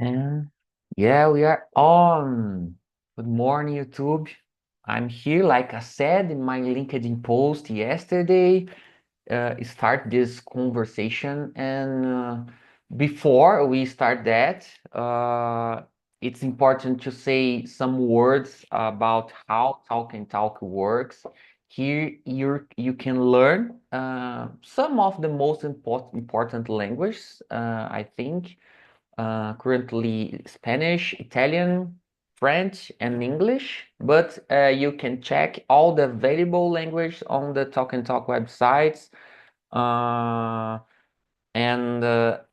And yeah, we are on. Good morning, YouTube. I'm here, like I said in my LinkedIn post yesterday, start this conversation. And before we start that, it's important to say some words about how Talk and Talk works. Here, you can learn some of the most important languages, I think currently Spanish, Italian, French, and English, but you can check all the available language on the Talk and Talk websites. Uh, and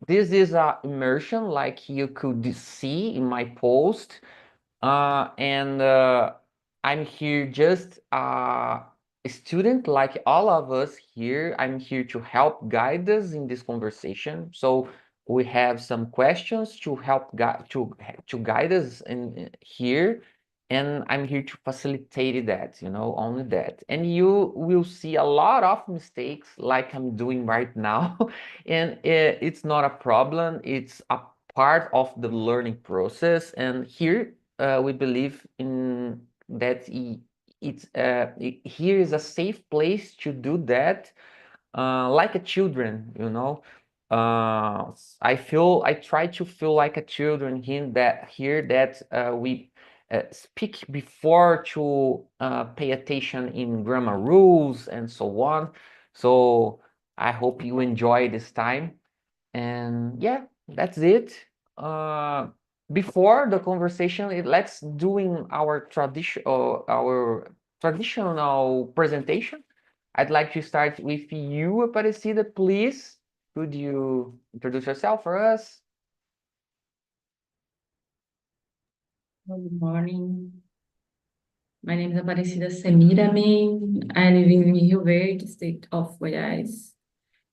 this is a immersion like you could see in my post. And I'm here just a student like all of us here. I'm here to help guide us in this conversation. So we have some questions to help to guide us in here, and I'm here to facilitate that, only that. And you will see a lot of mistakes like I'm doing right now, and it's not a problem. It's a part of the learning process. And here we believe in that here is a safe place to do that, like a children, I try to feel like a children here that we speak before to pay attention in grammar rules and so on. So I hope you enjoy this time. And yeah, that's it. Uh, Before the conversation, let's doing our traditional presentation. I'd like to start with you, Aparecida, please. Could you introduce yourself for us? Good morning. My name is Aparecida Semirame. I live in Rio Verde, state of Goiás.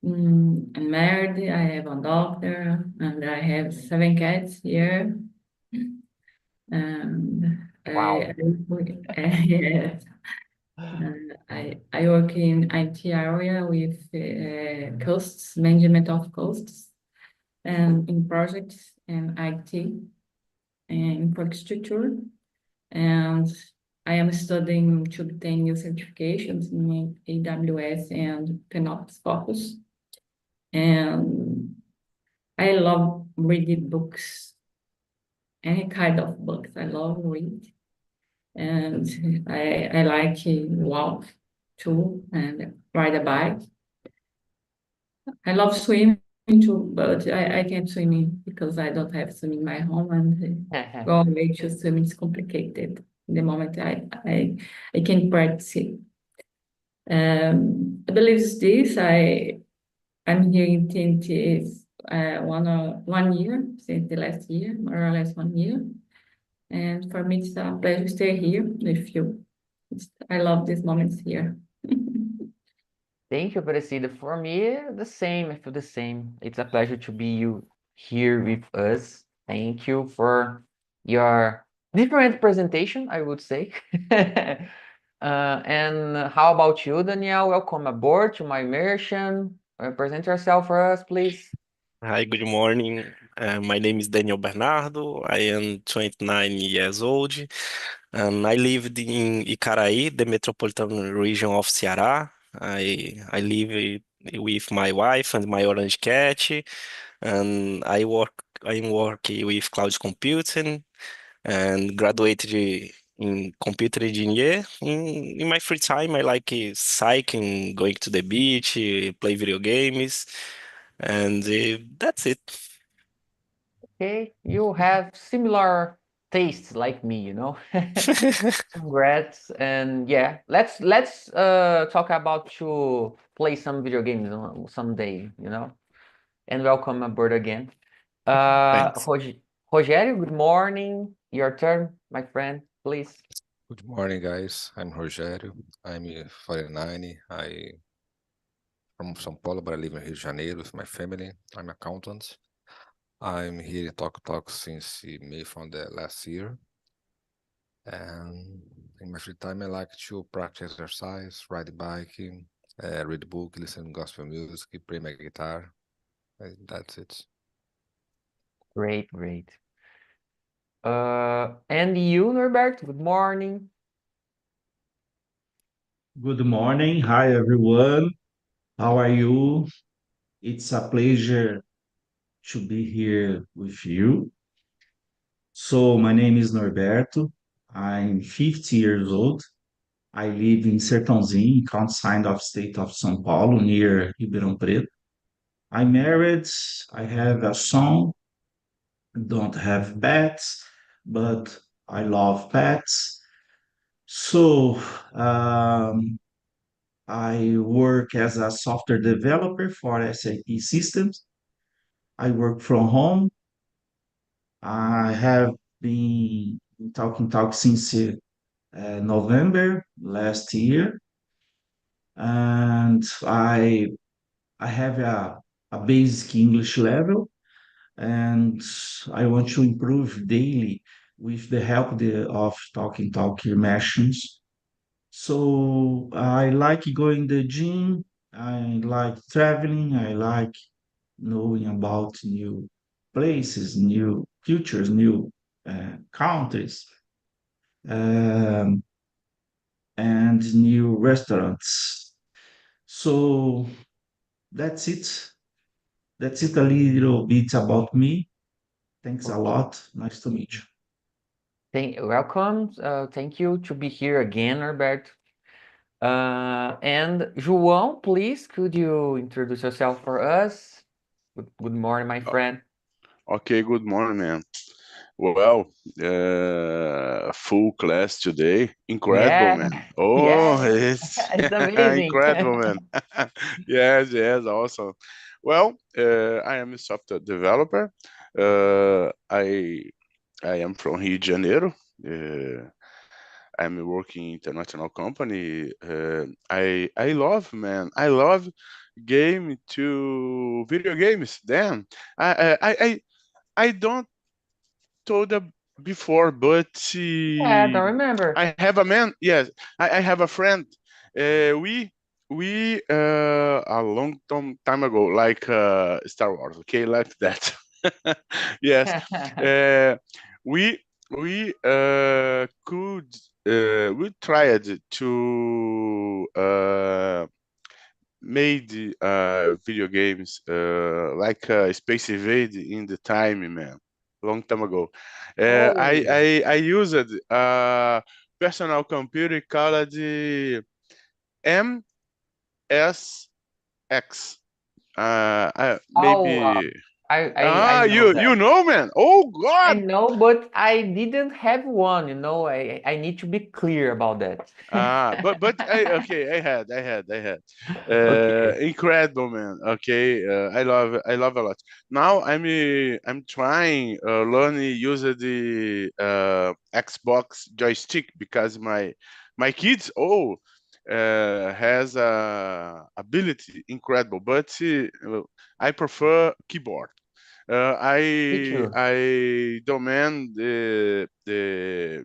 I'm married. I have a daughter, and I have 7 cats here. And Wow. yes, I work in IT area with costs, management of costs, and in projects and IT and infrastructure. And I am studying to obtain new certifications in AWS and FinOps Focus. And I love reading books, any kind of books. I love read, and I like to walk too and ride a bike. I love swimming too, but I can't swim because I don't have swim in my home, and go away to swim is complicated. The moment I can practice it. I believe this. I'm here in TNT one year since the last year, more or less 1 year. And for me, it's a pleasure to stay here with you. I love these moments here. Thank you, Aparecida. For me, the same. I feel the same. It's a pleasure to be you here with us. Thank you for your different presentation, I would say. And how about you, Danielle? Welcome aboard to my immersion. Present yourself for us, please. Hi, good morning. My name is Daniel Bernardo. I am 29 years old, and I lived in Icaraí, the metropolitan region of Ceará. I live with my wife and my orange cat, and I'm working with cloud computing and graduated in computer engineer. In my free time, I like cycling, going to the beach, play video games, and that's it. Okay, you have similar tastes like me. Congrats, and yeah, let's talk about to play some video games someday. And welcome aboard again. Uh, Thanks. Rog Rogério, good morning. Your turn, my friend, please. Good morning, guys. I'm Rogério. I'm 49. I from São Paulo, but I live in Rio de Janeiro with my family. I'm accountant. I'm here in Talk since May from the last year. And in my free time, I like to practice exercise, ride bike, read book, listen gospel music, play my guitar. That's it. Great, great. And you, Norbert, good morning. Good morning. Hi, everyone. How are you? It's a pleasure to be here with you. So, my name is Norberto. I'm 50 years old. I live in Sertãozinho, countryside of state of São Paulo, near Ribeirão Preto. I'm married. I have a son. Don't have pets, but I love pets. So, I work as a software developer for SAP systems. I work from home. I have been in Talk since November last year, and I have a basic English level, and I want to improve daily with the help of Talk immersions. So I like going to the gym. I like traveling. I like knowing about new places, new cultures, new countries, um, and new restaurants. So that's it. That's it a little bit about me. Thanks a Okay. lot. Nice to meet you. Welcome. Thank you to be here again, Norbert. And João, please, could you introduce yourself for us? Good morning, my friend. Okay, good morning, man. Well, full class today. Incredible, Yeah, man. Oh, yeah, it's it's amazing. incredible, man. Yes, yes, awesome. Well, I am a software developer. I am from Rio de Janeiro. I'm working in international company. I love, man. I love video games. Damn, I don't told her before, but Yeah, I don't remember. I have a man. Yes, I have a friend. We a long time ago, like Star Wars. Okay, like that. Yes, uh, we we tried to made video games like Space Invade in the time, man, long time ago. Oh, I used a personal computer called the MSX. oh, Maybe I know you that. know, man. Oh I God. know, but I didn't have one, I need to be clear about that. But okay, I had. Okay, Incredible, man. Okay, I love a lot. Now I'm trying learning use the Xbox joystick because my kids has ability incredible, but I prefer keyboard. me too. I domain the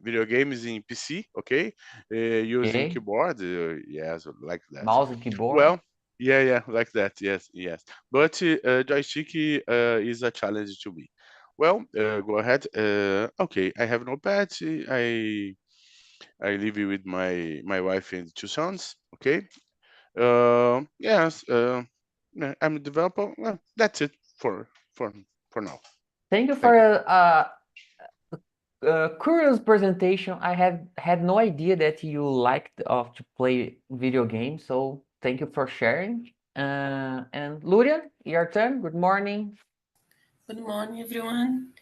video games in PC, okay, using Okay, keyboard, yes, like that. mouse and keyboard. Well, yeah, like that, yes. But joystick is a challenge to me. Well, go ahead. Okay, I have no pet. I live with my wife and two sons. Okay. Yes. I'm a developer. Well, that's it for for now. Thank you for Thank you. a curious presentation. I have had no idea that you liked of to play video games, so thank you for sharing. And Luria, your turn. Good morning. Good morning, everyone.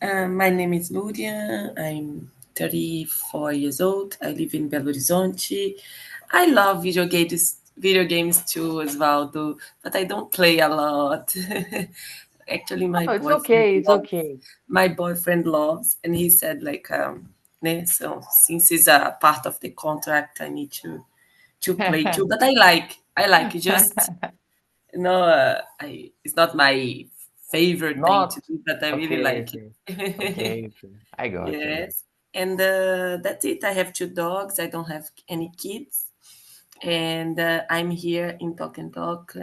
My name is Luria. I'm 34 years old. I live in Belo Horizonte. I love video games too, Osvaldo, but I don't play a lot. Actually, Oh, it's okay. It's okay. my boyfriend loves, and he said like, so since it's a part of the contract, I need to play too. But I like it. Just it's not my favorite thing to Not do, but I really okay. like Okay. it. Okay. Okay. I got you. I got you. Yes. And that's it. I have two dogs. I don't have any kids. And I'm here in Talk and Talk.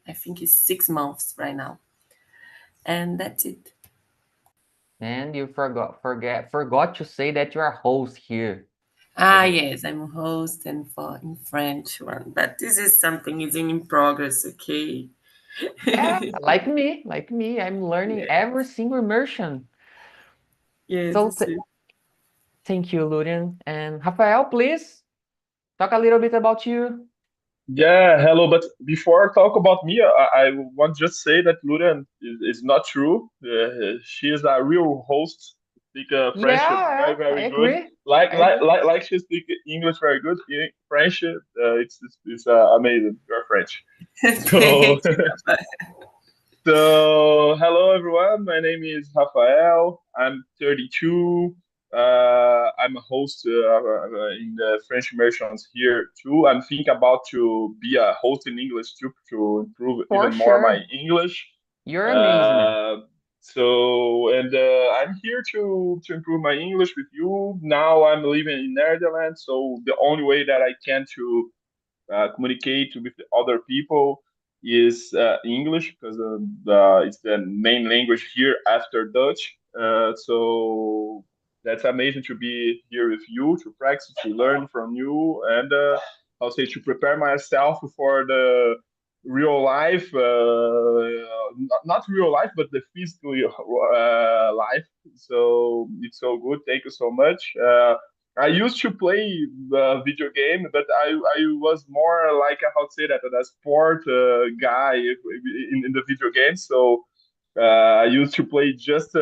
I think it's 6 months right now. And that's it. And you forgot to say that you are host here. Yes, I'm a host and for in French one, but this is something is in progress, okay? Yeah, like me. I'm learning Yeah. every single immersion. Yes, So it's it. thank you, Lurian. And Rafael, please talk a little bit about you. Yeah, hello. But before I talk about me, I want to just say that Luren is not true. She is a real host. Speak French very, Yeah, I very good. agree. I agree. Like she speak English very good. French, it's amazing. You're French. So Thank you, Rafa. So, hello everyone. My name is Rafael. I'm 32. I'm a host in the French immersions here too. I'm thinking about to be a host in English too to improve For even more my sure. English. You're amazing, man. Uh, and I'm here to improve my English with you. Now I'm living in Netherlands, so the only way that I can to communicate with the other people is English because it's the main language here after Dutch. So that's amazing to be here with you, to practice, to learn from you, and I'll say to prepare myself for the real life, not real life, but the physical life. So it's so good. Thank you so much. I used to play video game, but I was more like how to say that a sport guy in the video game. So I used to play just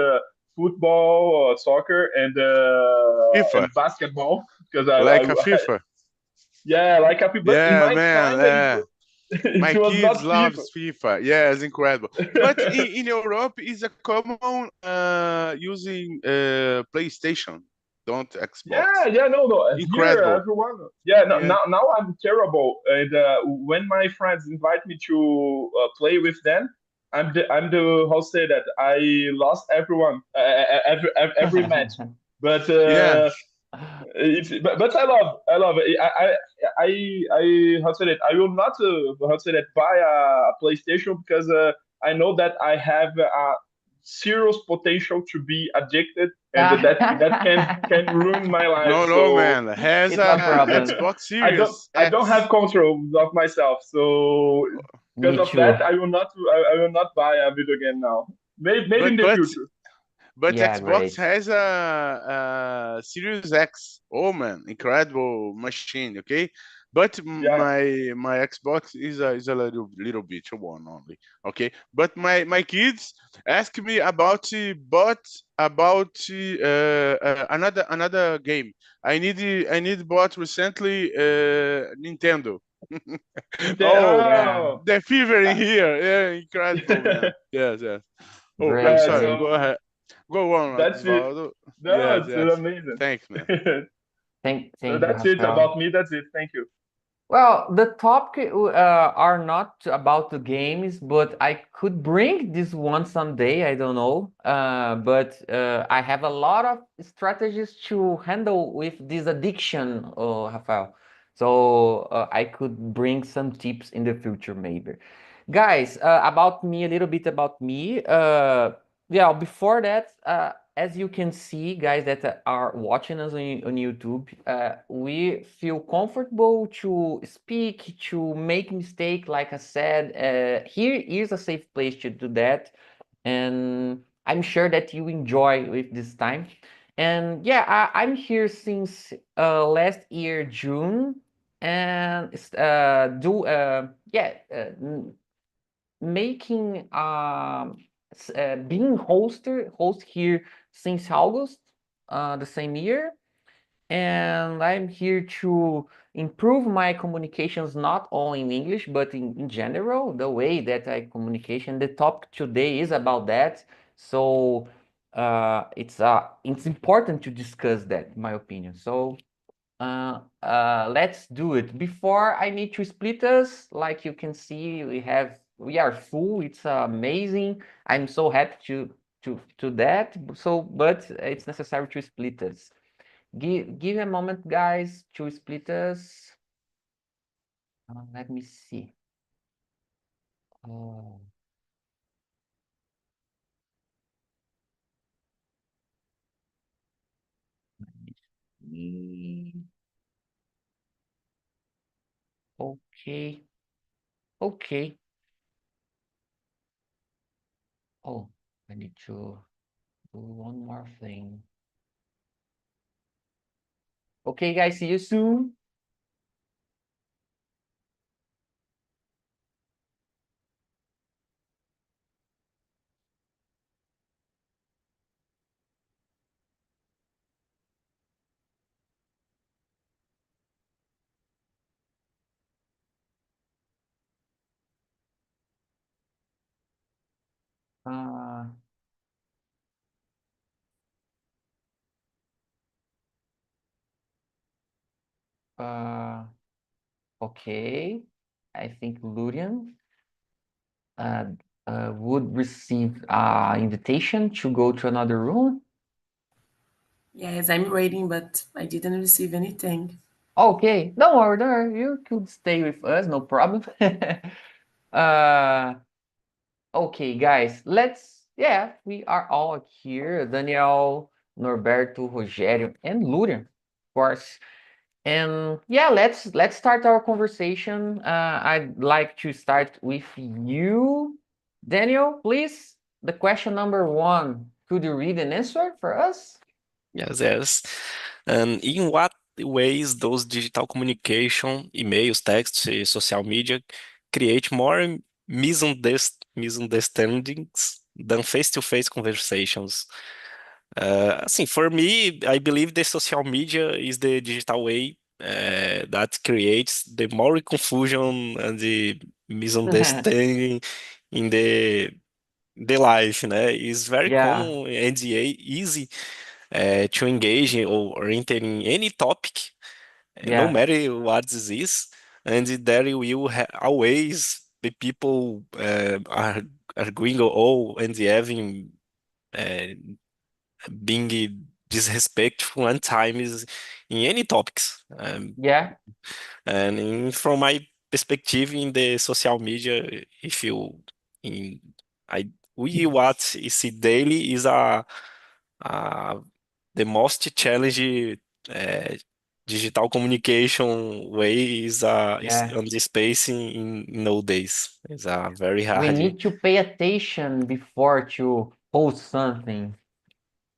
football, soccer, FIFA, and basketball because I, like I a FIFA. yeah like a, but in Yeah, my man. time My it was not kids love FIFA. FIFA. Yeah, it's incredible. But in Europe, is a common using PlayStation, don't Xbox. Yeah, no, no. Here, Incredible. everyone. Yeah, no, Yeah. now I'm terrible. And when my friends invite me to play with them, I'm the how say that I lost everyone every match. But Yeah. but I love it. I how say that I will not how say that buy a PlayStation because I know that I have a serious potential to be addicted and that can ruin my life. No, So man. Has It's a a problem. Xbox I don't Series I don't have X. control of myself. So because Me of that, too. I will not buy a video game now. Maybe in But the but future. but Yeah, Xbox great. has a Series X. Oh man, incredible machine. Okay, but Yeah. my Xbox is a little bit one only. Okay, but my kids ask me about but about another game. I need bought recently Nintendo. Oh, Yeah, Oh, the fever in uh, here. Yeah, incredible, man. Yes, yes. Oh, I'm great, yeah. sorry. great. Go So ahead. Go on, that's it. Osvaldo. No, Yes, it's yes. amazing. Thanks, man. So Thank you, that's it Rafael. about me. That's it. Thank you. Well, the topic are not about the games, but I could bring this one someday. I don't know. But I have a lot of strategies to handle with this addiction, Rafael. So I could bring some tips in the future, maybe. Guys, about me, a little bit about me. Yeah, before that, as you can see, guys that are watching us on YouTube, we feel comfortable to speak, to make mistake, like I said. Here is a safe place to do that, and I'm sure that you enjoy with this time. And yeah, I'm here since last year June, and do yeah. Making being host here since August the same year, and I'm here to improve my communications not only in English but in general, the way that I communication. The topic today is about that, so it's important to discuss that, in my opinion. So let's do it. Before I need to split us, like you can see, we are full. It's amazing. I'm so happy to that. So, but it's necessary to split us. Give a moment, guys, to split us. Let me see. Oh. Okay. Okay. Oh, I need to do one more thing. Okay, guys, see you soon. Uh, uh, okay. I think Lurian uh, would receive invitation to go to another room. Yes, I'm waiting, but I didn't receive anything. Okay, don't worry, don't worry. You could stay with us, no problem. uh, okay, guys, yeah, we are all here. Daniel, Norberto, Rogério, and Lurian, of course. And yeah, let's start our conversation. I'd like to start with you, Daniel, please. The question number one, could you read and answer for us? Yes, yes. And in what ways those digital communication, emails, texts, social media create more misunderstandings than face-to-face conversations? Assim, for me, I believe the social media is the digital way that creates the more confusion and the misunderstanding in the life, né? It's very Yeah, common and easy to engage or enter in any topic, no yeah, matter what this is, and there will always be people are arguing or and having uh, being disrespectful and times in any topics. yeah, From my perspective in the social media, if you in I we what you see daily is a the most challenging uh, digital communication way is yeah. on the space in nowadays. It's a very We hard. need to pay attention before to post something.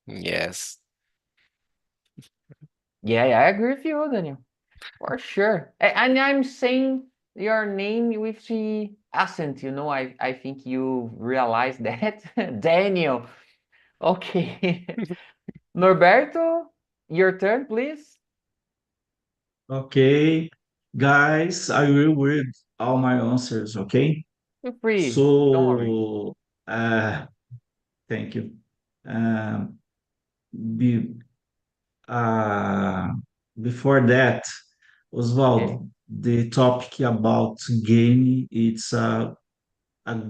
Yes. Yeah, yeah, I agree with you, Daniel. For sure. And I'm saying your name with the accent, I think you realize that. Daniel. Okay. Norberto, your turn, please. Okay, guys, I will read all my answers, okay? Feel free. Don't worry. So, thank you. Um, be, uh, Before that, Okay. Oswald, the topic about game, it's a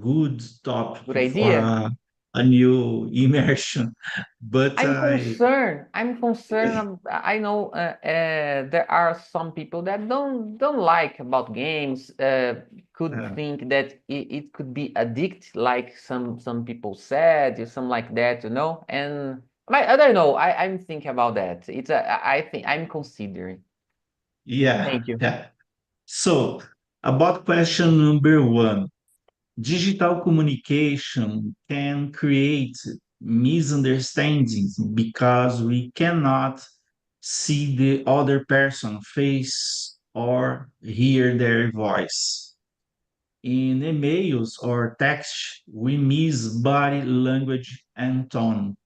good Good topic for idea. a new immersion. But I'm concerned. I'm concerned. I know there are some people that don't like about games. Could uh, think that it could be addict, like some people said, or something like that. And I don't know. I'm thinking about that. I think I'm considering. yeah, Thank you. yeah. So, about question number one, digital communication can create misunderstandings because we cannot see the other person face or hear their voice. In emails or text, we miss body language and tone.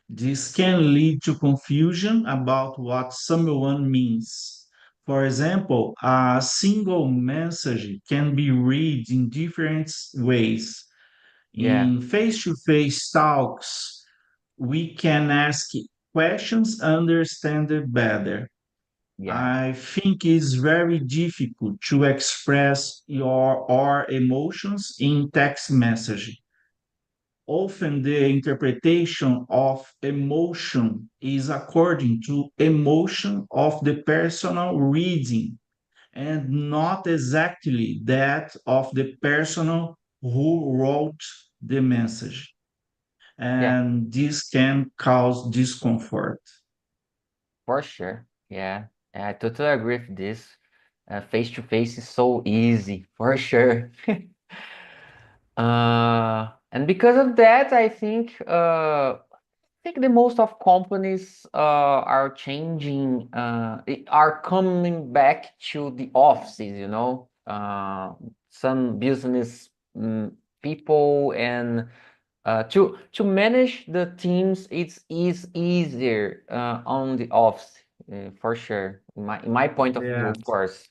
This can lead to confusion about what someone means. For example, a single message can be read in different ways. Yeah, In face to face talks, we can ask questions, understand it better. yeah, I think it's very difficult to express our emotions in text message. Often the interpretation of emotion is according to emotion of the personal reading and not exactly that of the person who wrote the message. yeah. And this can cause discomfort. for sure. Yeah, I totally agree with this. Face to face is so easy, for sure. And because of that, I think the most of companies are changing, are coming back to the offices, you know. Some business people and to manage the teams, is easier on the office, for sure. In my point of view, Yeah. of course.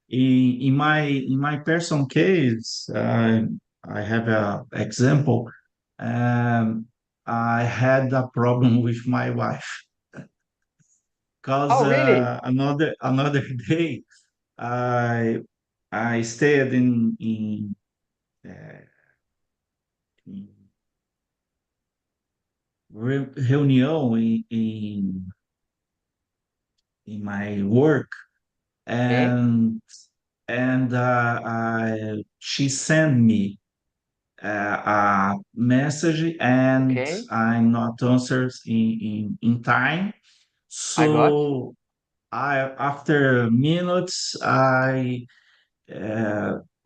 In my personal case, I have a example. Um, I had a problem with my wife because Oh, really? another day I I stayed uh, in reunião in my work, Okay. and she sent me a message, and Okay. I'm not answered in time. I got. So after minutes, uh,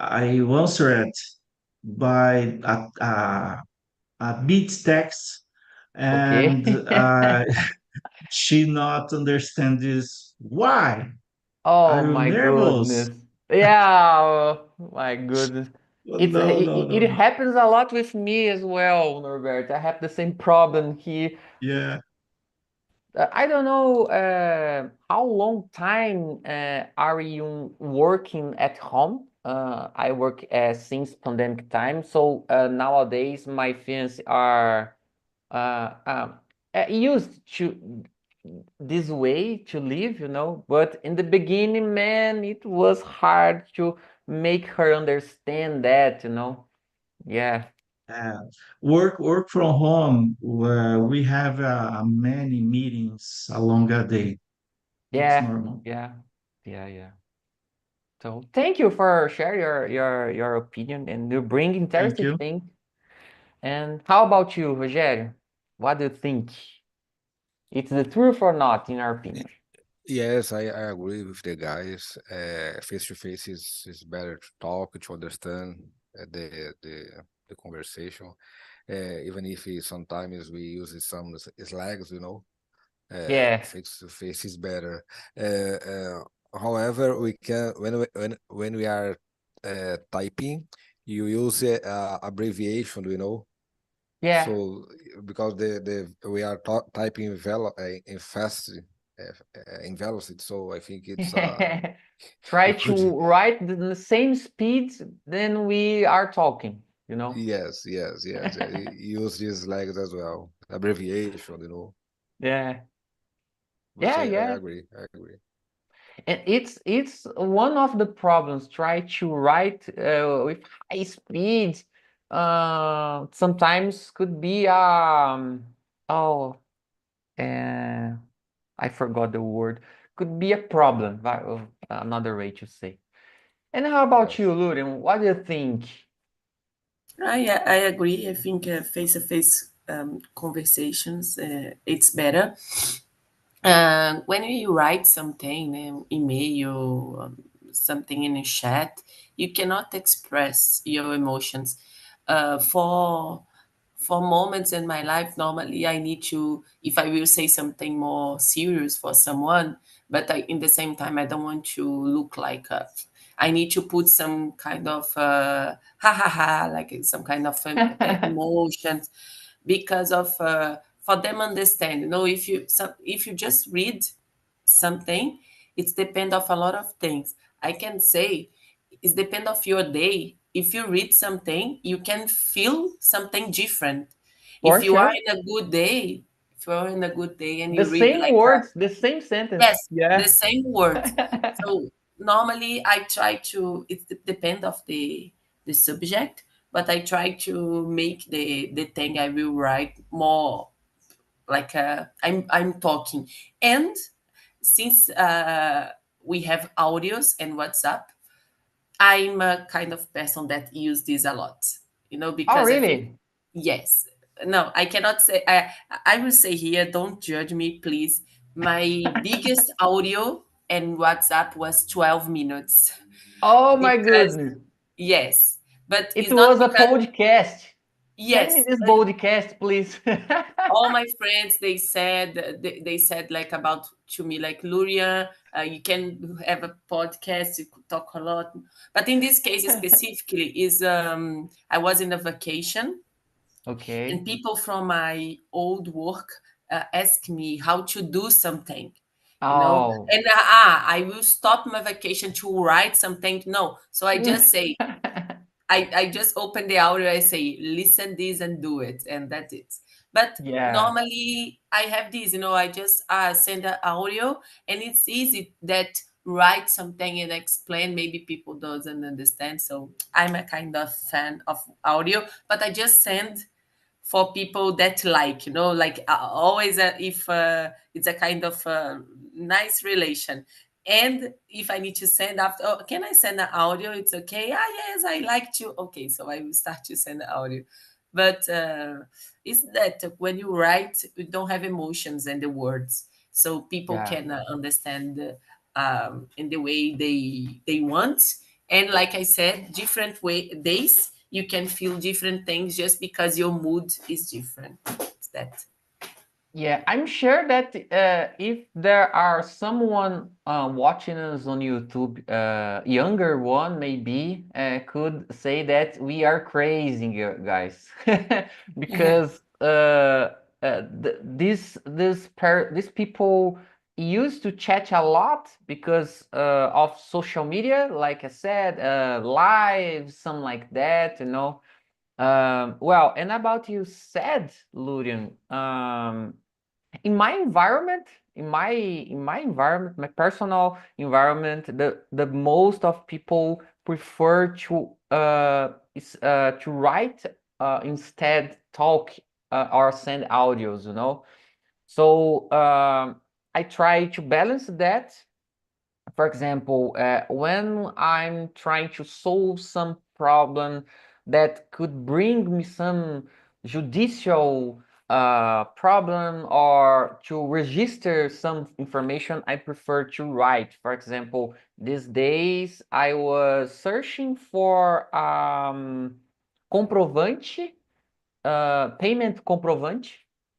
I answered by a bit text, Okay. and she not understand this. Why? Oh Are you my nervous? goodness. Yeah, oh my goodness. It's No, it, no, no, it no. happens a lot with me as well, Norbert. I have the same problem here. Yeah. I don't know how long time are you working at home? I work since pandemic time, so nowadays my friends are used to this way to live, you know. But in the beginning, man, it was hard to make her understand that, you know. Yeah, Uh, work from home. We have many meetings along a day. It's yeah, normal. yeah, yeah, yeah. So thank you for sharing your opinion, and you bring Thank interesting you. thing. And how about you, Rogério? What do you think? It's the truth or not, in our opinion? Yes, I agree with the guys. Face to face is better to talk, to understand the conversation. Even if sometimes we use some slangs, Yeah, face to face is better. However, we can when we are typing, you use abbreviation, yeah. So because the we are typing in fast in velocity, so I think it's Try you to could write the same speed than we are talking, you know? yes, use these legs as well, abbreviation, Yeah. But Yeah, I yeah. agree, I agree. And it's one of the problems. Try to write with high speed. Sometimes could be oh uh, I forgot the word. Could be a problem. Another way to say. And how about you, Yes. Luren? What do you think? I agree. I think face-to-face conversations, it's better. When you write something, email, something in a chat, you cannot express your emotions. For moments in my life, normally I need to, if I will say something more serious for someone, but in the same time, I don't want to look like I need to put some kind of ha ha ha, like some kind of emotions because of for them understand. If you just read something, it's depend of a lot of things. I can say it's depend of your day. If you read something, you can feel something different. For If you are sure. in a good day, if you are in a good day and The you read same like words, the same sentence. yes, the Yeah. same words. So normally I try to it depend of the subject, but I try to make the thing I will write more like I'm talking. And since we have audios and WhatsApp, I'm a kind of person that use this a lot, Oh, because I think really? yes. No, I cannot say. I will say here. Don't judge me, please. My biggest audio and WhatsApp was 12 minutes. Oh my Because, goodness. yes, but It it's not was a because, podcast. Send me yes, this podcast, please. all my friends, they said like about to me, like, Luria, you can have a podcast, you could talk a lot. But in this case specifically, is I was in a vacation, and Okay. people from my old work asked me how to do something, Oh. and I will stop my vacation to write something. No, so I just say, I just open the audio, I say, listen this and do it, and that's it. But Yeah. normally I have this, I just send an audio, and it's easy that write something and explain, maybe people doesn't understand. So I'm a kind of fan of audio, but I just send for people that like, like, always, if it's a kind of nice relation. And if I need to send after, oh, can I send an audio? It's okay. Yes, I like to. Okay, so I will start to send the audio. But it's that when you write, you don't have emotions and the words, so people Yeah. can understand in the way they want. And like I said, different days you can feel different things just because your mood is different. It's that. Yeah, I'm sure that if there are someone watching us on YouTube, younger one maybe, could say that we are crazy, guys, because these people used to chat a lot because of social media, like I said, live, something like that, Well, and about you said, Lurian, in my environment, in my environment, my personal environment, the most of people prefer to write instead talk or send audios. So I try to balance that. For example, when I'm trying to solve some problem that could bring me some judicial problem or to register some information, I prefer to write. For example, these days I was searching for comprovante, payment comprovante,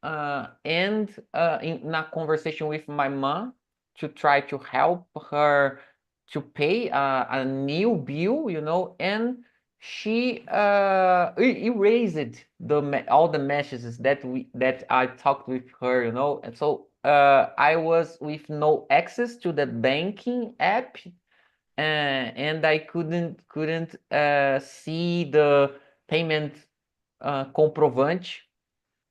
and in a conversation with my mom to try to help her to pay a new bill, and she erased all the messages that I talked with her, and so I was with no access to the banking app, and I couldn't see the payment comprovante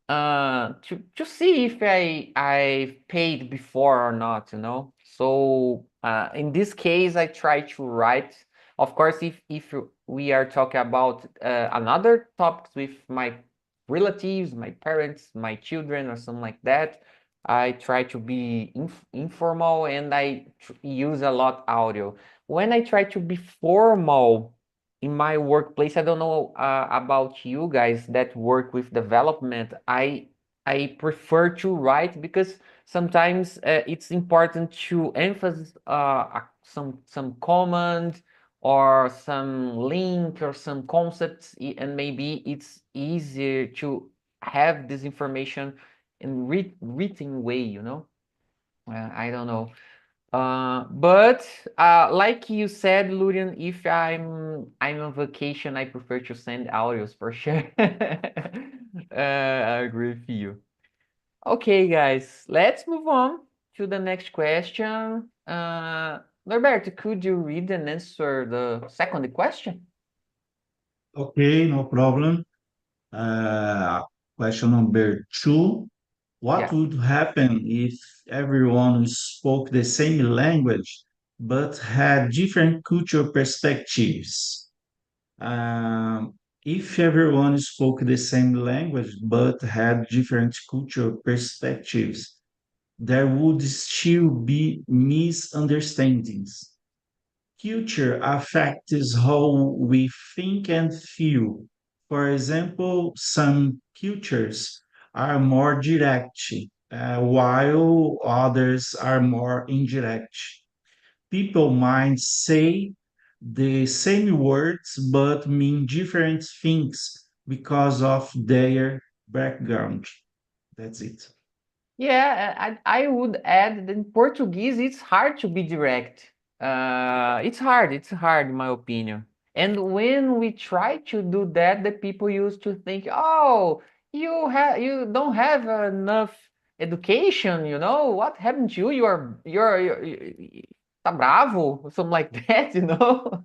to see if I paid before or not. So in this case, I try to write. Of course, if we are talking about another topics with my relatives, my parents, my children, or something like that, I try to be informal and I use a lot audio. When I try to be formal in my workplace, I don't know about you guys that work with development. I prefer to write because sometimes it's important to emphasize some command or some link or some concepts, and maybe it's easier to have this information in written way. I don't know. But like you said, Lurian, if I'm on vacation, I prefer to send audios for sure. I agree with you. Okay, guys, let's move on to the next question. Norberto, could you read and answer the second question? Okay, no problem. Question number two. What Yeah. would happen if everyone spoke the same language but had different cultural perspectives? If everyone spoke the same language but had different cultural perspectives, there would still be misunderstandings. Culture affects how we think and feel. For example, some cultures are more direct, while others are more indirect. People might say the same words but mean different things because of their background. That's it. Yeah, I would add that in Portuguese it's hard to be direct. It's hard in my opinion. And when we try to do that, the people used to think, "Oh, you don't have enough education, you know? What happened to you? Tá bravo?" Something like that, you know?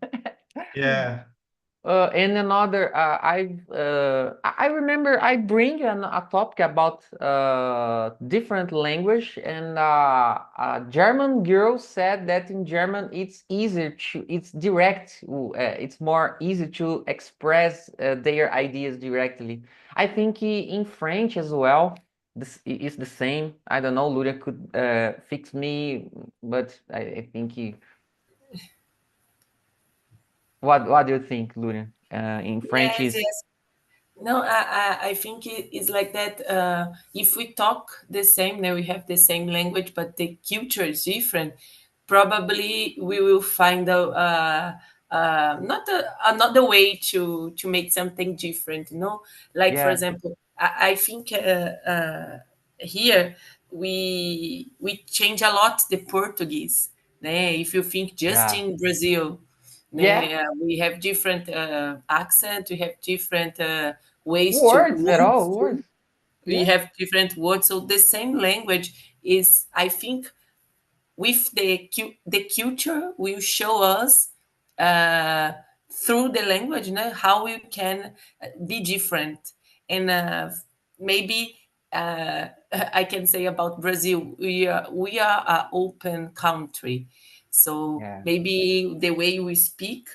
Yeah. And another, I remember I bring a topic about different language, and a German girl said that in German it's direct, it's more easy to express their ideas directly. I think in French as well, this is the same. I don't know, Luria could fix me, but I think what do you think, Luria? In French Yes, is. yes. No, I think it's like that. If we talk the same, then we have the same language, but the culture is different. Probably we will find not another way to make something different. Like for Yeah, example, I think here we change a lot the Portuguese. Né? If you think just yeah, in Brazil, yeah. né? We have different accent, we have different ways to Words at move all, words. through. We Yeah, have different words. So the same language is, I think, with the culture will show us uh, through the language, how we can be different. And maybe I can say about Brazil, we are an open country. So yeah, maybe the way we speak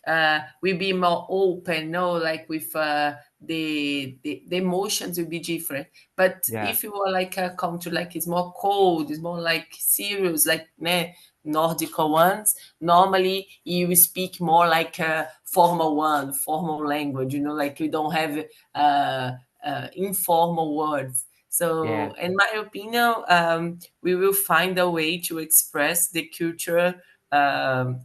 will be more open, no, like with the emotions will be different. But yeah, if you are like a country like it's more cold, it's more like serious, like Nordic ones, normally you will speak more like a formal one, formal language, like you don't have informal words. yeah, So, in my opinion, we will find a way to express the culture um,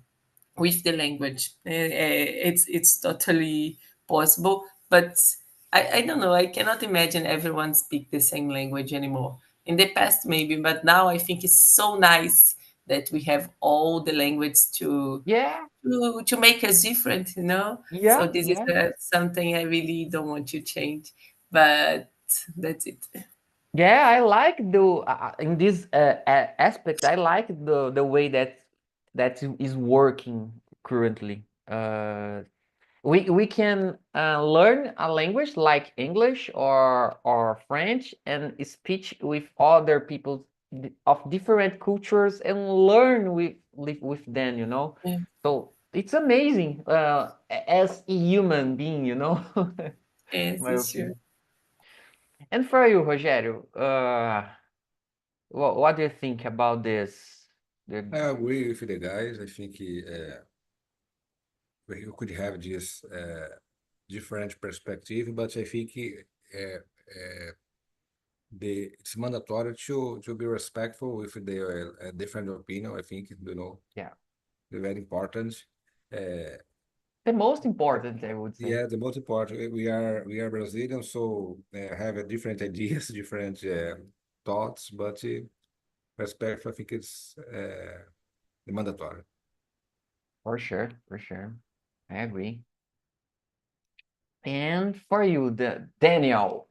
with the language. It's totally possible, but I don't know. I cannot imagine everyone speak the same language anymore. In the past, maybe, but now I think it's so nice that we have all the language yeah, to make us different. So yeah, this is yeah. something I really don't want to change. But that's it. Yeah, I like in this aspect. I like the way that is working currently. We can learn a language like English or French and speak with other people of different cultures and learn live with them, you know. Yeah. So it's amazing as a human being, you know, Yes, my it's true. opinion. And for you, Rogério, what do you think about this? I agree with the guys. I think we could have this different perspective, but I think it's mandatory to be respectful with the different opinion. I think Yeah, very important. the most important, I would say. Yeah, the most important. We are Brazilian, so have a different ideas, different thoughts, but respect. I think it's mandatory. For sure, for sure. I agree. And for you, the Daniel.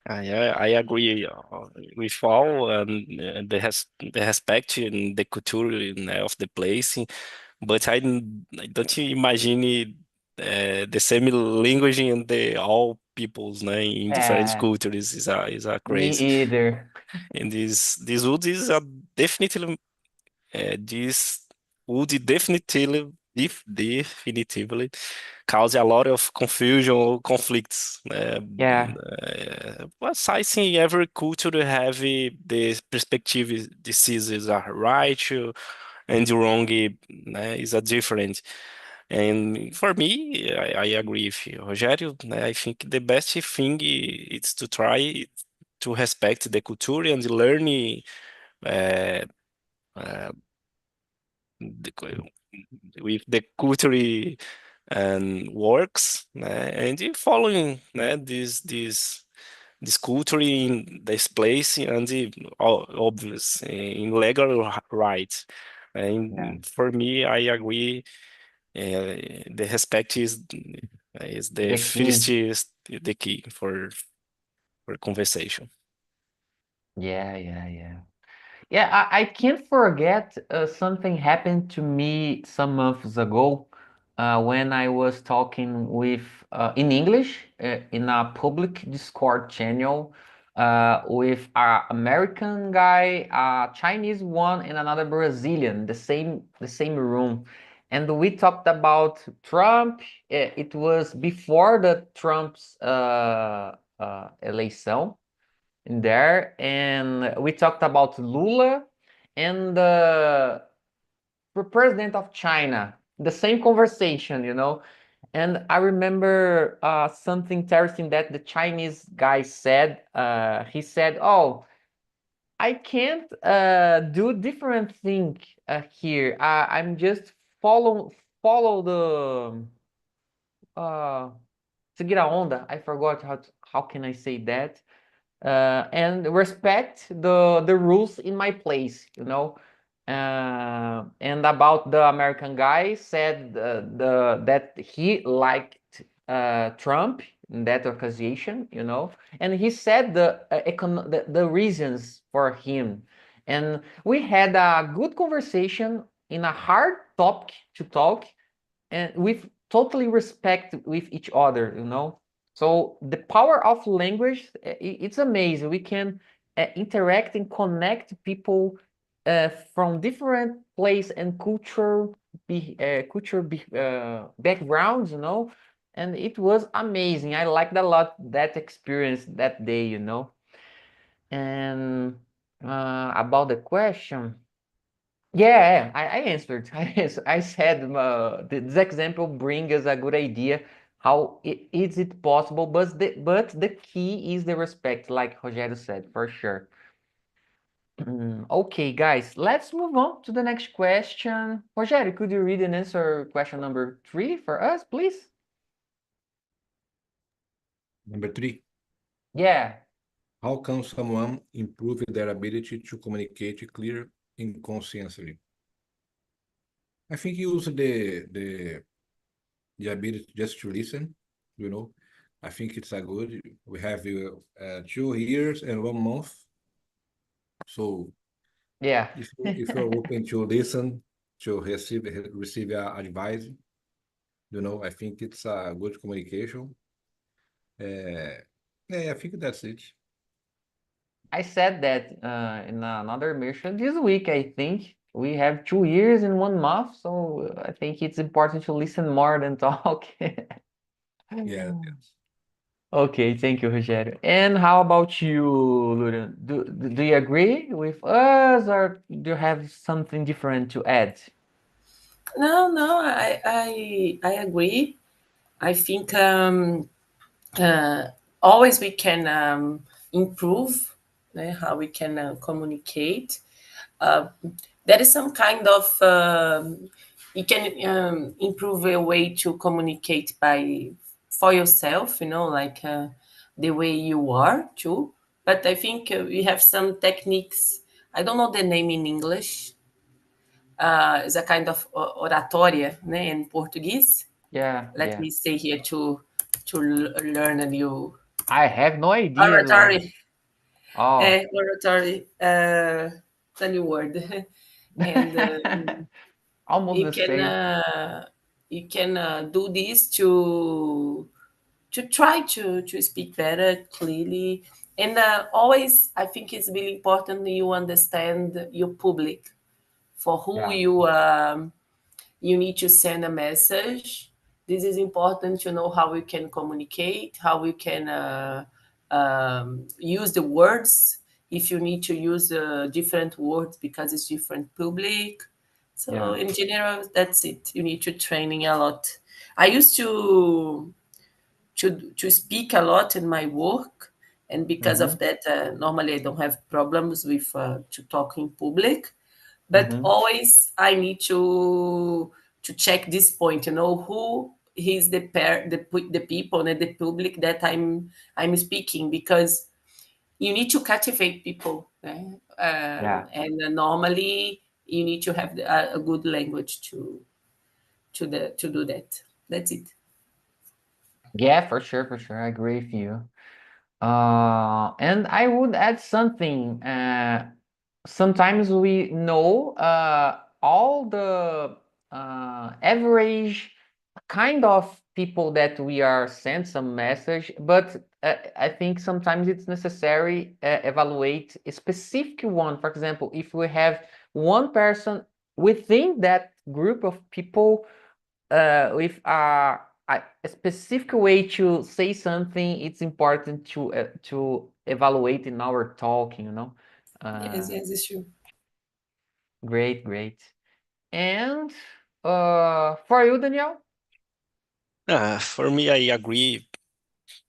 I agree with all the respect and the culture of the place, but I don't imagine the same language in the all peoples, in different Uh, cultures is a Me crazy. either. And this would is a definitely this would definitively cause a lot of confusion or conflicts. Yeah, But I think every culture have the perspective diseases are right and wrong is a different. And for me, I agree with you, Rogério. I think the best thing is to try to respect the culture and learn with the culture and works, and following this culture in this place and obvious in legal rights. And for me, I agree. The respect is the The first key. the key for conversation. Yeah. Yeah, I can't forget something happened to me some months ago when I was talking with in English in a public Discord channel with an American guy, a Chinese one, and another Brazilian, the same room, and we talked about Trump. It was before the Trump's eleição in there, and we talked about Lula and the president of China. The same conversation, you know. And I remember something interesting that the Chinese guy said. He said, "Oh, I can't do different thing here. I'm just follow the seguir a onda. I forgot how can I say that." And respect the rules in my place, you know. And about the American guy said that he liked Trump in that occasion, you know, and he said the reasons for him, and we had a good conversation in a hard topic to talk, and with totally respect with each other, you know. So the power of language, it's amazing. We can interact and connect people from different place and backgrounds, you know. And it was amazing. I liked a lot that experience that day, you know. And about the question, yeah, I answered. I said this example brings us a good idea how is it possible, but the key is the respect, like Rogério said, for sure. Okay, guys, let's move on to the next question. Rogério, could you read and answer question number 3 for us, please? Number 3. Yeah. How can someone improve their ability to communicate clear and conscientiously? I think use the ability just to listen, you know. I think it's a good. We have 2 years and 1 month. So Yeah. if you're open to listen, to receive advice, you know, I think it's a good communication. Yeah, I think that's it. I said that in another mission this week, I think. We have 2 years and 1 month, so I think it's important to listen more than talk. Yeah, yes. Okay, thank you, Rogério. And how about you, Lucian? Do you agree with us, or do you have something different to add? No, I agree. I think always we can improve how we can communicate. There is some kind of you can improve a way to communicate for yourself, you know, like the way you are too. But I think we have some techniques. I don't know the name in English. It's a kind of oratória, né, in Portuguese. Let Yeah. me stay here to learn a new I have no idea. oratory. Oh. Oratory. It's a new word, and Almost you the can same. do this to try to speak better clearly, and always I think it's really important you understand your public for who Yeah. you need to send a message. This is important to know how we can communicate, how we can use the words. If you need to use different words because it's different public. So Yeah. in general, that's it. You need to training a lot. I used to speak a lot in my work, And because of that, normally I don't have problems with to talk in public, but always I need to check this point, who is the people and the public that I'm speaking, because you need to captivate people, né? Yeah. And normally you need to have a good language to do that. That's it. Yeah, for sure, for sure. I agree with you. And I would add something. Sometimes we know all the average kind of people that we are sent some message, but I think sometimes it's necessary evaluate a specific one. For example, if we have one person within that group of people with a specific way to say something, it's important to evaluate in our talking, Yes, it's true. Great, great. And for you, Daniel? For me, I agree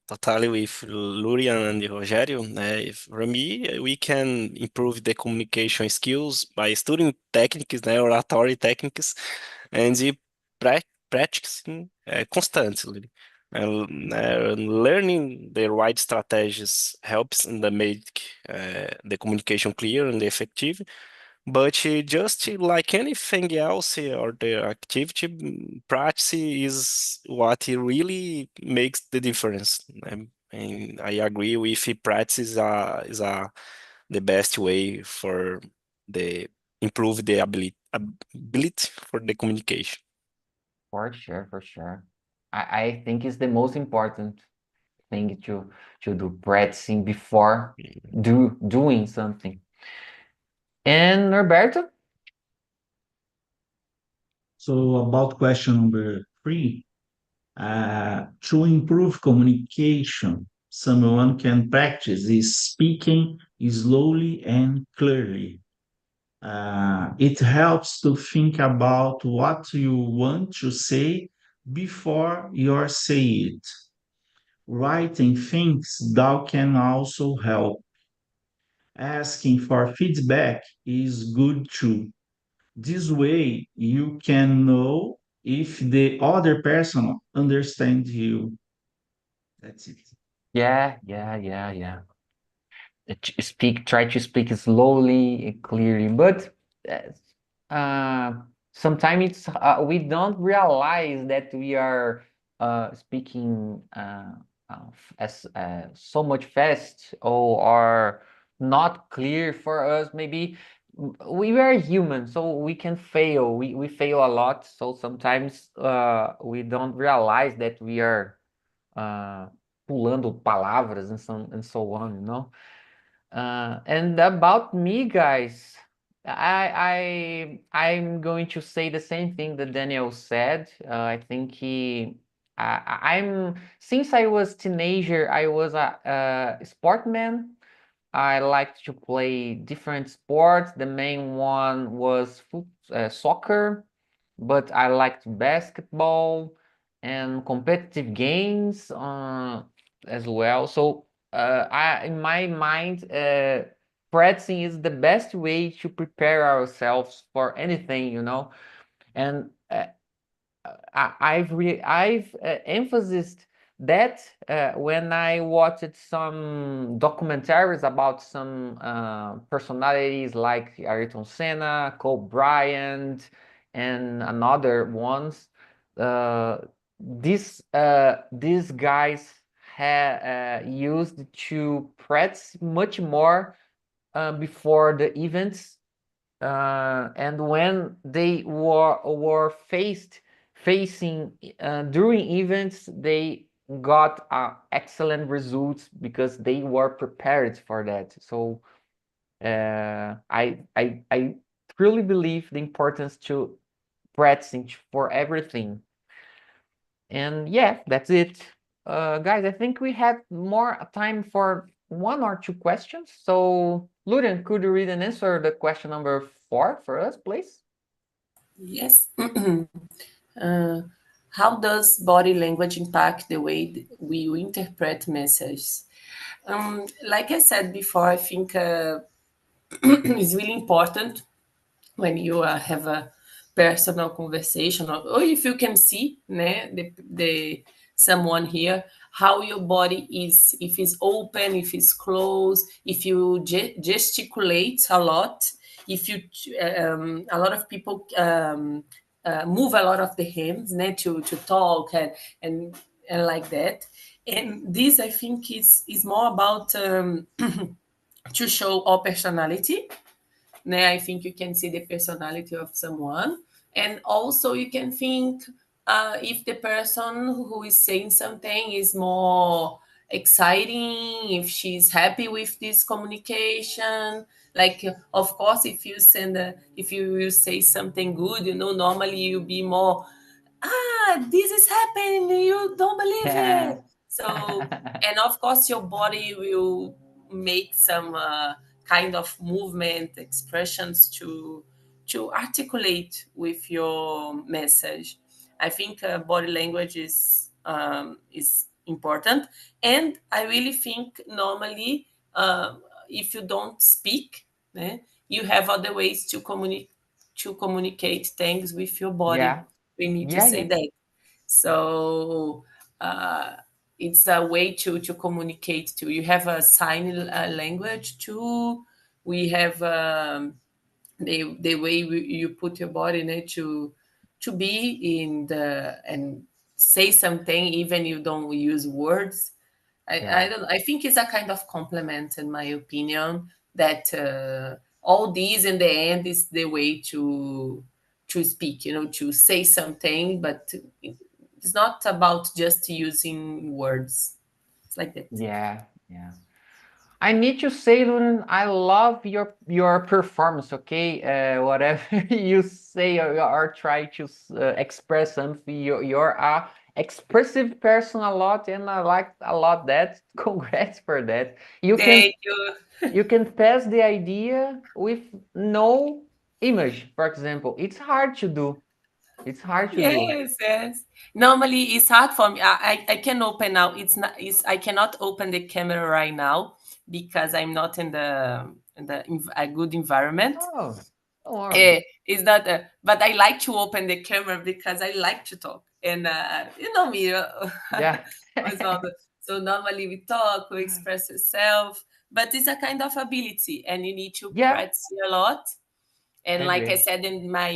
totally with Lurian and Rogério. For me, we can improve the communication skills by studying techniques, oratory techniques, and practicing constantly. Learning the right strategies helps in the make the communication clear and effective. But just like anything else or the activity, practice is what really makes the difference. And I agree with it, practice is the best way for the improve the ability for the communication. For sure, for sure. I think it's the most important thing to do, practicing before doing something. And Norberto? So about question number 3, to improve communication, someone can practice is speaking slowly and clearly. It helps to think about what you want to say before you say it. Writing things down can also help. Asking for feedback is good too. This way, you can know if the other person understands you. That's it. Yeah, yeah, yeah, yeah. Try to speak slowly and clearly, but uh, sometimes we don't realize that we are speaking as so much fast or not clear for us. Maybe we are human, so we can fail. We fail a lot, so sometimes we don't realize that we are pulando palavras and so on. And about me, guys, I'm going to say the same thing that Daniel said. I think I'm since I was teenager, I was a sportman. I liked to play different sports. The main one was soccer, but I liked basketball and competitive games as well. So in my mind, practicing is the best way to prepare ourselves for anything. And I've emphasized that when I watched some documentaries about some personalities like Ayrton Senna, Kobe Bryant, and another ones. Uh, these guys used to practice much more before the events, and when they were facing during events, they got excellent results because they were prepared for that. So I truly believe the importance to practicing for everything. And yeah, that's it. Guys, I think we have more time for 1 or 2 questions. So, Lurian, could you read and answer the question number 4 for us, please? Yes. How does body language impact the way we interpret messages? Like I said before, I think it's really important when you have a personal conversation, or if you can see the someone here, how your body is, if it's open, if it's closed, if you gesticulate a lot, if you a lot of people move a lot of the hands to talk and and like that. And this I think is more about to show our personality. I think you can see the personality of someone, and also you can think if the person who is saying something is more exciting, if she's happy with this communication. Like, of course, if you will say something good, normally you'll be more, this is happening, you don't believe Yeah. it. So, and of course, your body will make some kind of movement, expressions to articulate with your message. I think body language is important, and I really think normally if you don't speak, you have other ways to communicate things with your body. Yeah. We need to Yeah, say yeah. that. So it's a way to communicate too. You have a sign language too. We have the way you put your body in it to be in the and say something even you don't use words. I Yeah. don't. I think it's a kind of compliment, in my opinion, that all these in the end is the way to speak. To say something, but it's not about just using words. It's like that. Yeah. Yeah. I need to say, Lunan, I love your performance, okay? Whatever you say or try to express something, you're a expressive person a lot, and I like a lot that. Congrats for that. You can Thank you. you can pass the idea with no image, for example. It's hard to do. It's hard to do. Yes, yes. Normally, it's hard for me. I can open now. It's not. I cannot open the camera right now because I'm not in a good environment. Oh, don't worry. It's not. But I like to open the camera because I like to talk, and you know me, Yeah. Osvaldo. So normally we talk, we express yourself, but it's a kind of ability, and you need to Yeah, practice a lot. I And like I agree. said in my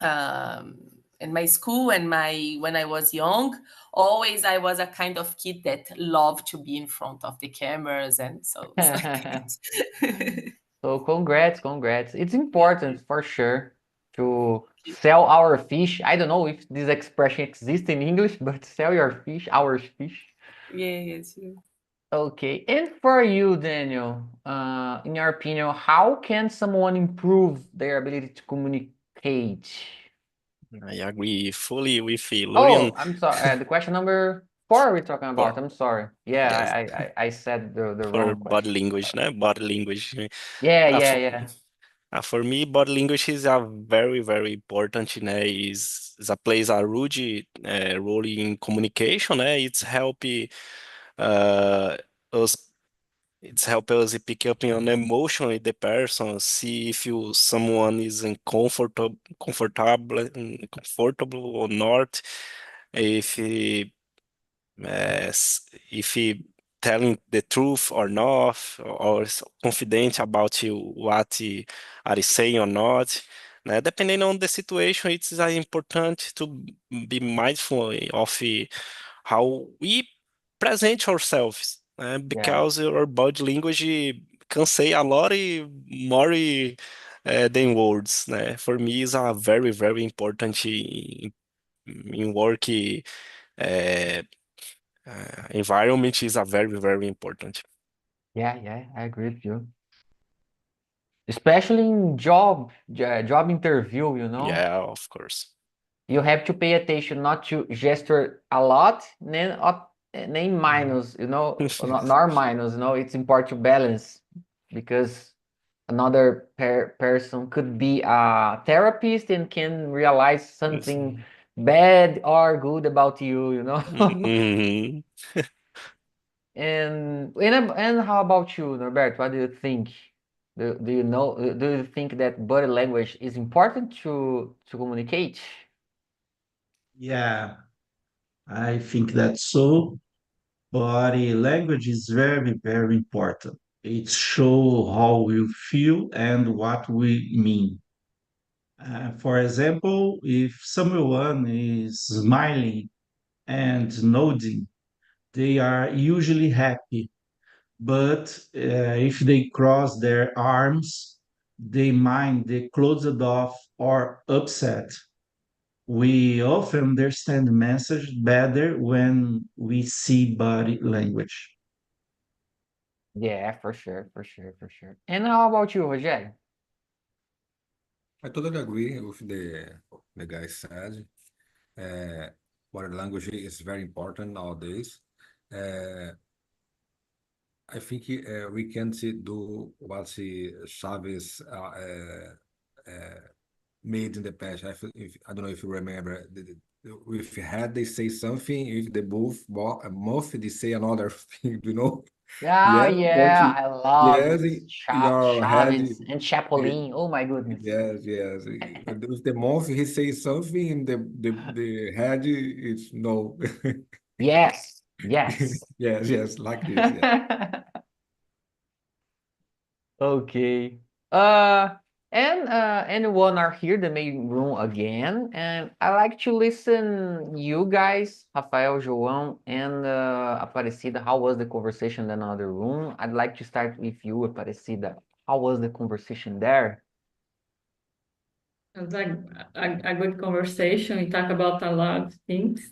um, in my school and my when I was young, always I was a kind of kid that loved to be in front of the cameras, and so it's like that. So congrats, congrats. It's important for sure to sell our fish. I don't know if this expression exists in English, but sell your fish, our fish. Yes, yes. Okay. And for you, Daniel, in your opinion, how can someone improve their ability to communicate? I agree fully with Oh, Lurian I'm sorry. The question number 4 we're talking for about. I'm sorry. Yeah, yes, I said the for wrong body question. language, né? Body language. Yeah, Uh, yeah, for, yeah. for me, body language is a very, very important, né? Is a plays a rude role in communication, né? Uh, us help us pick up on emotion with the person, see if someone is comfortable or not, if he, if he telling the truth or not, or is confident about what he are saying or not. Né? Depending on the situation, it's important to be mindful of how we present ourselves, Yeah. because our body language can say a lot more than words. Né? For me, is a very, very important in work. Uh, Environment is a very, very important. Yeah, yeah, I agree with you. Especially in job interview, Yeah, of course. you have to pay attention not to gesture a lot, nem minus, nor minus, it's important to balance because another person could be a therapist and can realize something bad or good about you. Mhm. And how about you, Norbert? What do you think? Do you know? Do you think that body language is important to communicate? Yeah, I think that's so. Body language is very, very important. It shows how we feel and what we mean. For example, if someone is smiling and nodding, they are usually happy. But if they cross their arms, they mind they closed off or upset. We often understand the message better when we see body language. Yeah, for sure, for sure, for sure. And how about you, Rogério? I totally agree with the guy said. Body language is very important nowadays. Uh, I think we can't do what Chavez made in the past. I don't know if you remember. If had they say something, if they mouth they say another thing. Yeah, Yes, but yeah, I love yes, this in your head, Chavez and Chapolin. Oh my goodness. yes, yes. With the mouth he says something, and the head is no. Yes, yes. Yes, yes, like this. Yeah. Okay. And anyone are here the main room again, and I like to listen you guys, Rafael, João, and Aparecida. How was the conversation in another room? I'd like to start with you, Aparecida. How was the conversation there? It was a good conversation. We talk about a lot of things,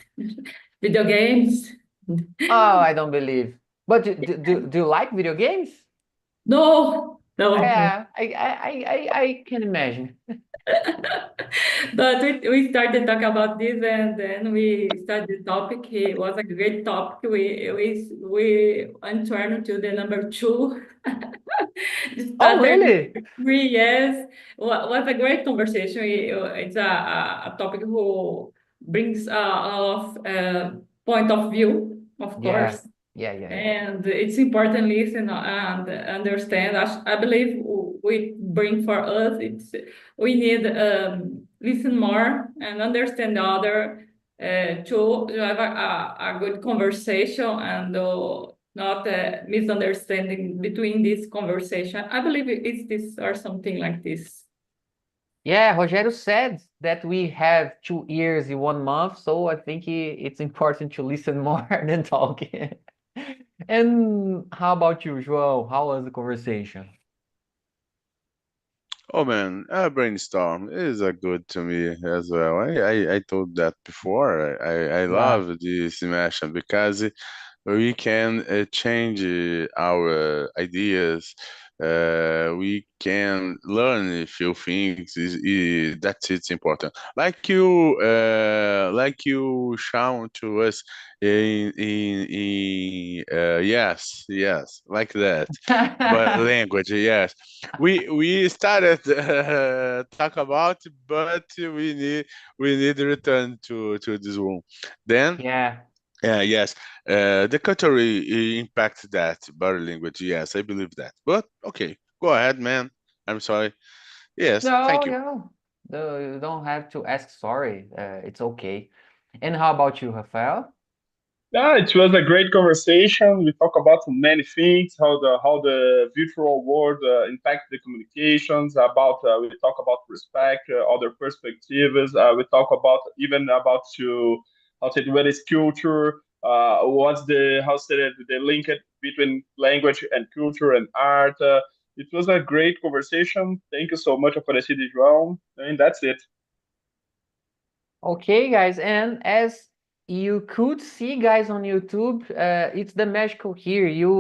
video games. Oh, I don't believe. But do you like video games? No, no, no. Yeah, I can imagine. But we started to talk about this, and then we started the topic. It was a great topic. We turned to the number two. Oh, Started really? 3 years. Was a great conversation. It's a topic who brings a lot of point of view, of Yeah, course. yeah. And it's important listen and understand. I believe we bring for us. We need listen more and understand the other to have a good conversation and not a misunderstanding between this conversation. I believe it's this or something like this. Yeah, Rogério said that we have 2 years in 1 month, so I think it's important to listen more than talk. And how about you, João? How was the conversation? Oh man, brainstorm is a good to me as well. I told that before. I Yeah. love this immersion because we can change our ideas. We can learn a few things. That's it's important. Like you shown to us in yes, like that. But language, yes. We started talk about, but we need to return to this room. Then Yeah. yes, the culture impacts that body language. Yes, I believe that. But okay, go ahead, man. I'm sorry. Yes, No, thank you. no. You don't have to ask sorry. It's okay. And how about you, Rafael? Yeah, it was a great conversation. We talk about many things, how the virtual world impact the communications. We talk about respect, other perspectives. We talk about even about to how to what is culture. What's the how to say the link between language and culture and art. It was a great conversation. Thank you so much, Aparecido João, and that's it. Okay, guys, and as you could see, guys, on YouTube, it's the magical here. You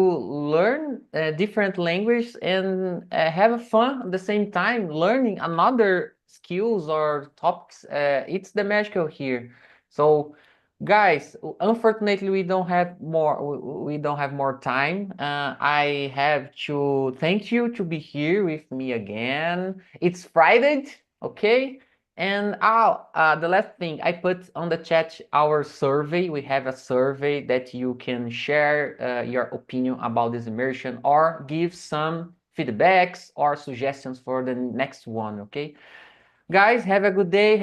learn different language and have fun at the same time, learning another skills or topics. It's the magical here. So, guys, unfortunately, we don't have more time. I have to thank you to be here with me again. It's Friday, okay? And the last thing, I put on the chat our survey. We have a survey that you can share your opinion about this immersion or give some feedbacks or suggestions for the next one, okay? Guys, have a good day.